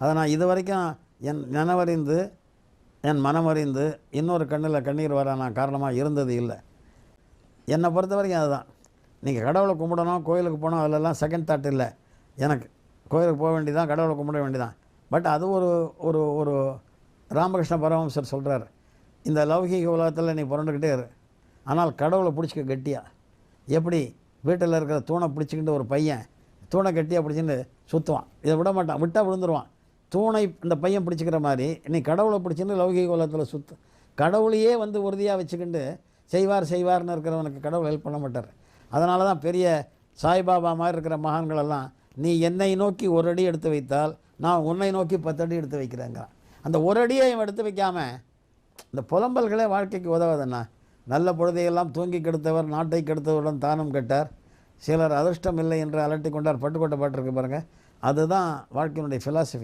அதை நான் இது வரைக்கும் என் நினைவறிந்து என் மனமறிந்து இன்னொரு கண்ணில் கண்ணீர் வர நான் காரணமாக இருந்தது இல்லை. என்னை பொறுத்த வரைக்கும் அதுதான். நீங்கள் கடவுளை கும்பிடணும், கோயிலுக்கு போகணும், அதிலெல்லாம் செகண்ட் தாட் இல்லை எனக்கு. கோயிலுக்கு போக வேண்டியதான், கடவுளை கும்பிட வேண்டியதான். பட் அது ஒரு ஒரு ஒரு ராமகிருஷ்ண பரமஹம்சர் சொல்கிறார், இந்த லௌகீக உலகத்தில் நீ புரண்டுக்கிட்டே இரு, ஆனால் கடவுளை பிடிச்சிக்க கெட்டியாக. எப்படி வீட்டில் இருக்கிற தூணை பிடிச்சிக்கிட்டு ஒரு பையன் தூணை கெட்டியாக பிடிச்சின்னு சுற்றுவான், இதை விட மாட்டான், விட்டால் விழுந்துருவான். தூணை இந்த பையன் பிடிச்சிக்கிற மாதிரி நீ கடவுளை பிடிச்சின்னு லௌகீக உலகத்தில் சுற்று. கடவுளையே வந்து உறுதியாக வச்சுக்கிண்டு செய்வார்னு இருக்கிறவனுக்கு கடவுள் ஹெல்ப் பண்ண மாட்டார். அதனால தான் பெரிய சாய்பாபா மாதிரி இருக்கிற மகான்களெல்லாம், நீ என்னை நோக்கி ஒரு அடி எடுத்து வைத்தால் நான் உன்னை நோக்கி 10 அடி எடுத்து வைக்கிறேங்கிறான். அந்த ஒரு அடியை இவன் எடுத்து வைக்காமல் இந்த புலம்பல்களே வாழ்க்கைக்கு உதவாதுண்ணா. நல்ல பொழுதையெல்லாம் தூங்கி கெடுத்தவர் நாட்டை கெடுத்தவருடன் தானும் கெட்டார், சிலர் அதிர்ஷ்டம் இல்லை என்று அலட்டி கொண்டார், பட்டுக்கோட்டை பாட்டு இருக்கு பாருங்கள். அதுதான் வாழ்க்கையினுடைய ஃபிலாசபி.